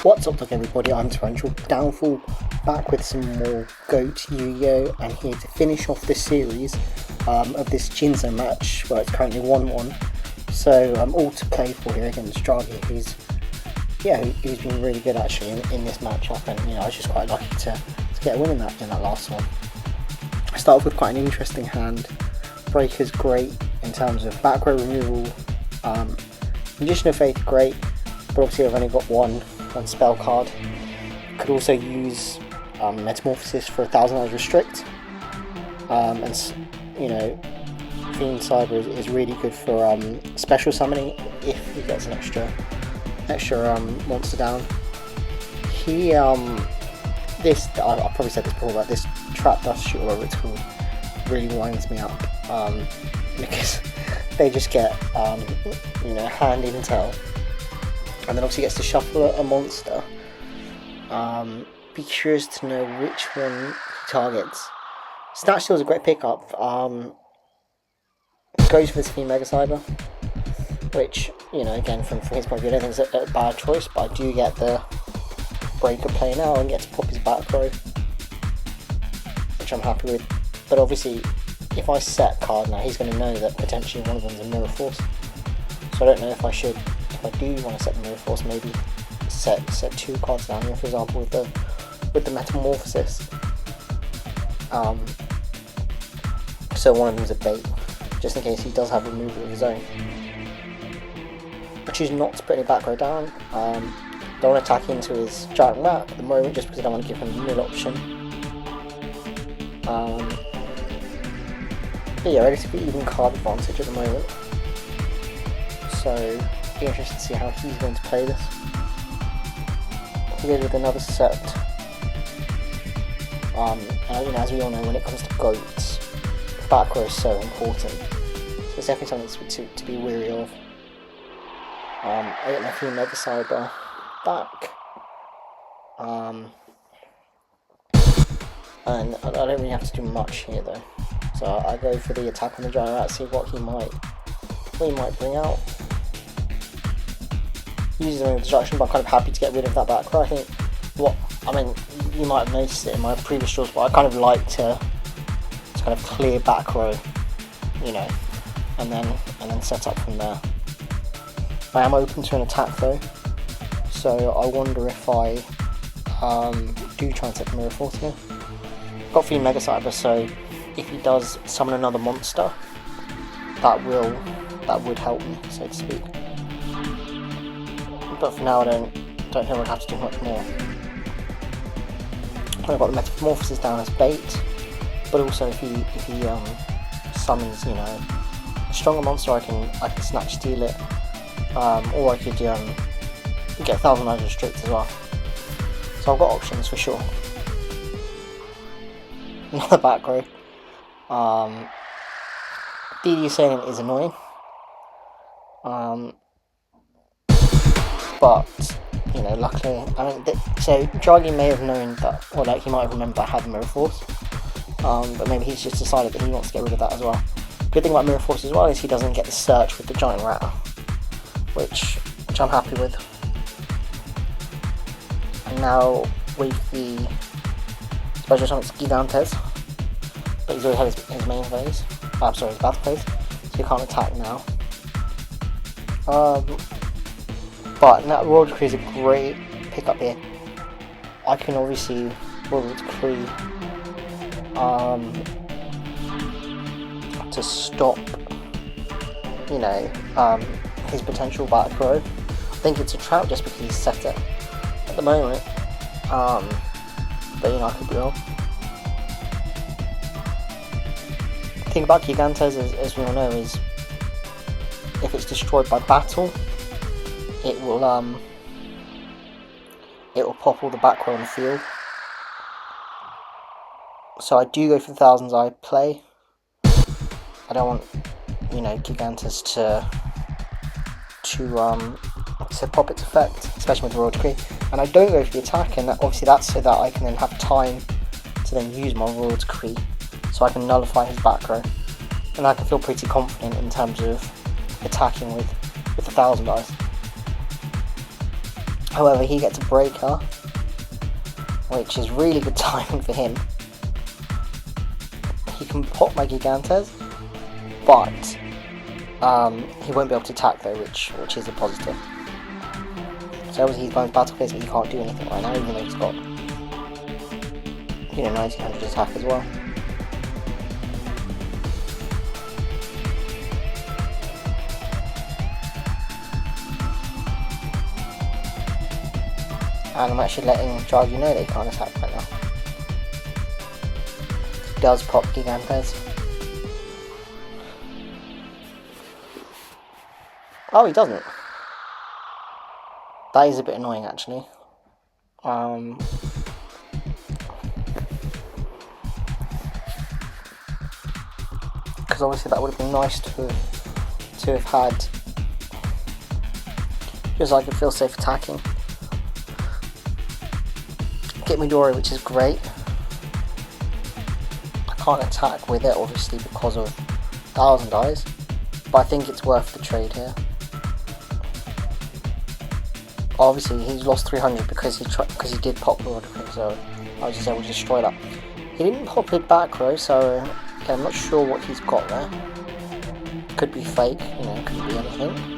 What's up, everybody? I'm Torrential Downfall, back with some more GOAT Yu-Gi-Oh! And here to finish off the series of this Jinzo match, where it's currently 1-1. So I'm all to play for here against Draghi, who's been really good actually in this matchup, and I was just quite lucky to get a win in that last one. I start off with quite an interesting hand. Breaker's great in terms of back row removal. Magician of Faith great, but obviously I've only got one spell card. Could also use Metamorphosis for 1,000 eyes restrict, and Fiend Cyber is really good for special summoning if he gets an extra monster down. I've probably said this before, but this Trap Dust Shoot, or whatever it's called, really winds me up because they just get hand intel, and then obviously gets to shuffle a monster. Be curious to know which one he targets. Snatch Steal is a great pickup. Goes for the Fiend Mega Cyber, which, again, from his point of view, I don't think it's a bad choice, but I do get the Breaker play now and get to pop his back row, which I'm happy with. But obviously, if I set card now, he's going to know that potentially one of them's a Mirror Force. So I don't know if I do want to set the Mirror Force, maybe set 2 cards down here, for example, with the Metamorphosis. So one of them's a bait, just in case he does have removal of his own. I choose not to put any back row down. Don't want to attack into his Giant Rat at the moment, just because I don't want to give him a nil option. Relatively even card advantage at the moment. So, be interested to see how he's going to play this. He goes with another set. As we all know, when it comes to GOATs, back row is so important. So it's definitely something to be wary of. I get my Fiend Mega Cyber back. And I don't really have to do much here though. So I go for the attack on the Giant Rat, see what he might bring out. Uses the destruction, but I'm kind of happy to get rid of that back row. I think you might have noticed it in my previous draws, but I kind of like to kind of clear back row, and then set up from there. I am open to an attack though, so I wonder if I do try and set the Mirror Force here. Got Fiend Mega Cyber, so if he does summon another monster, that would help me, so to speak. But for now, I don't think I'd have to do much more. I've got the Metamorphosis down as bait, but also if he summons a stronger monster, I can Snatch Steal it, or I could get 1,000 eyes restrict as well. So I've got options for sure. Another back row. DD Assailant is annoying. But luckily, so Draghi may have known that, or he might have remembered I had Mirror Force, but maybe he's just decided that he wants to get rid of that as well. Good thing about Mirror Force as well is he doesn't get the search with the Giant Rat, which I'm happy with. And now with the special summon, it's Gigantes, but he's already had his main phase. His battle phase, so he can't attack now. But that Royal Decree is a great pickup here. I can obviously Royal Decree to stop, his potential back row. I think it's a trap just because he's set it at the moment. But I could be wrong. The thing about Gigantes, as we all know, is if it's destroyed by battle, it will pop all the back row on the field. So I do go for the 1,000 eye play. I don't want Gigantes to pop its effect, especially with the Royal Decree. And I don't go for the attack, and obviously that's so that I can then have time to then use my Royal Decree, so I can nullify his back row, and I can feel pretty confident in terms of attacking with 1,000 eyes. However, he gets a breaker, which is really good timing for him. He can pop my Gigantes, but he won't be able to attack though, which is a positive. So obviously he's going to battle phase, but he can't do anything right now, even though he's got 1900 attack as well. And I'm actually letting Jargi know that he can't attack right now. He does pop Gigantes. Oh, he doesn't. That is a bit annoying, actually. Because obviously that would have been nice to have had, just so I could feel safe attacking. Get Midori, which is great. I can't attack with it, obviously, because of 1000 dies, but I think it's worth the trade here. Obviously, he's lost 300 because he did pop Lord, so I was just able to destroy that. He didn't pop it back row, so okay, I'm not sure what he's got there. Could be fake, could be anything.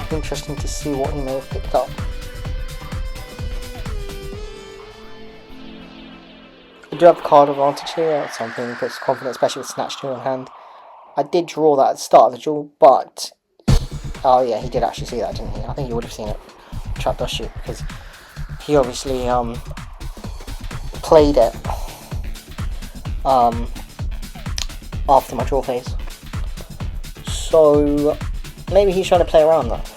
Interesting to see what he may have picked up. I do have card advantage here, that's something that puts confidence, especially with Snatch 2 on hand. I did draw that at the start of the duel, but oh yeah, he did actually see that, didn't he? I think he would have seen it. Trapdoor shoot, because he obviously played it after my draw phase. So maybe he's trying to play around that.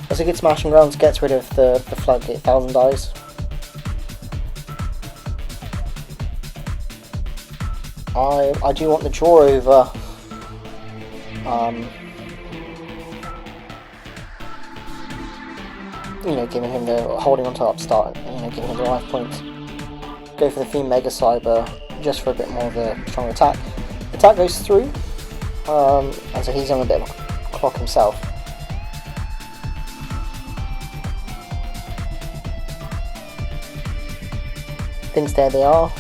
That's a good smashing round, gets rid of the floodgate 1000 dies. I do want the draw over giving him the holding on to upstart, giving him the life points. Go for the Fiend Mega Cyber just for a bit more of a strong attack. The attack goes through, and so he's on a bit of a clock himself. Since there they are,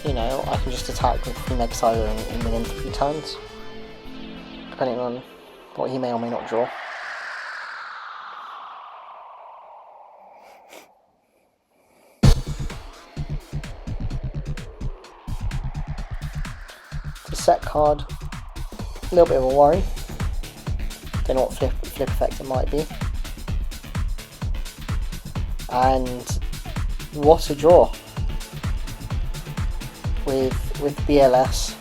I can just attack with Fiend Mega Cyber in within 3 turns, depending on what he may or may not draw. Set card, a little bit of a worry. Don't know what flip effect it might be. And what a draw with BLS.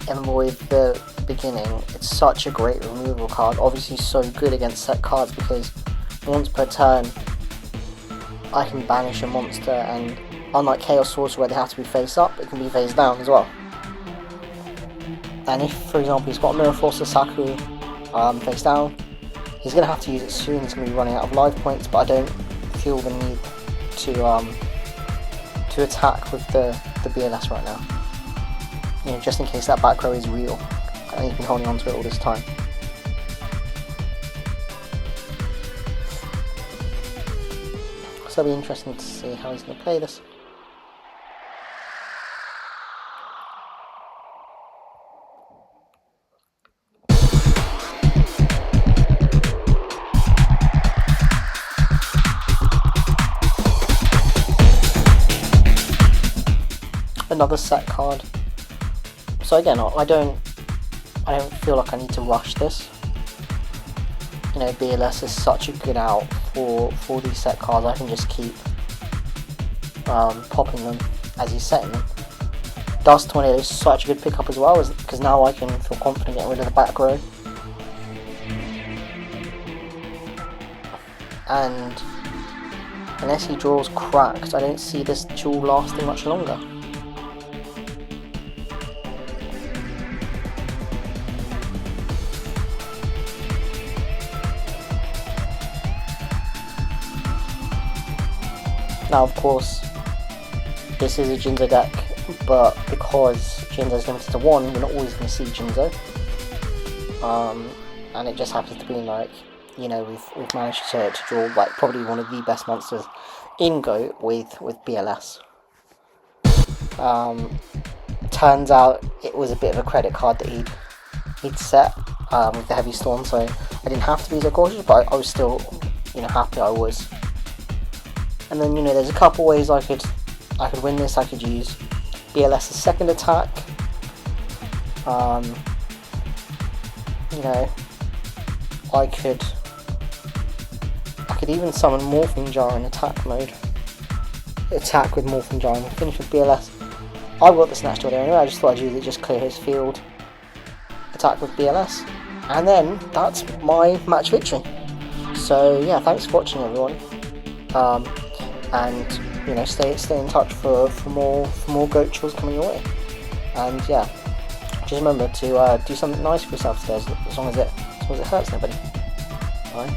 And with the beginning, it's such a great removal card. Obviously, so good against set cards because once per turn, I can banish a monster, and unlike Chaos Swords where they have to be face up, it can be face down as well. And if, for example, he's got Mirror Force or Saku face down, he's going to have to use it soon. He's going to be running out of life points, but I don't feel the need to attack with the BLS right now. Just in case that back row is real, and he's been holding on to it all this time. So it'll be interesting to see how he's going to play this. Another set card. So again, I don't feel like I need to rush this. BLS is such a good out for these set cards. I can just keep popping them as he's setting them. Dust Tornado is such a good pickup as well, because now I can feel confident getting rid of the back row. And unless he draws cracked, I don't see this duel lasting much longer. Now, of course, this is a Jinzo deck, but because Jinzo's limited to 1, we're not always going to see Jinzo. And it just happens to be like, you know, we've managed to draw like probably one of the best monsters in Go with BLS. Turns out it was a bit of a credit card that he'd set with the Heavy Storm, so I didn't have to be so cautious, but I was still, you know, happy I was. And then, you know, there's a couple ways I could win this. I could use BLS's second attack. You know, I could even summon Morphing Jar in attack mode. Attack with Morphing Jar and finish with BLS. I've got the Snatch Door there anyway, I just thought I'd use it, just clear his field. Attack with BLS. And then that's my match victory. So yeah, thanks for watching, everyone. And you know, stay in touch for more goat chills coming your way. And yeah, just remember to do something nice for yourself today, as long as it hurts nobody. Bye.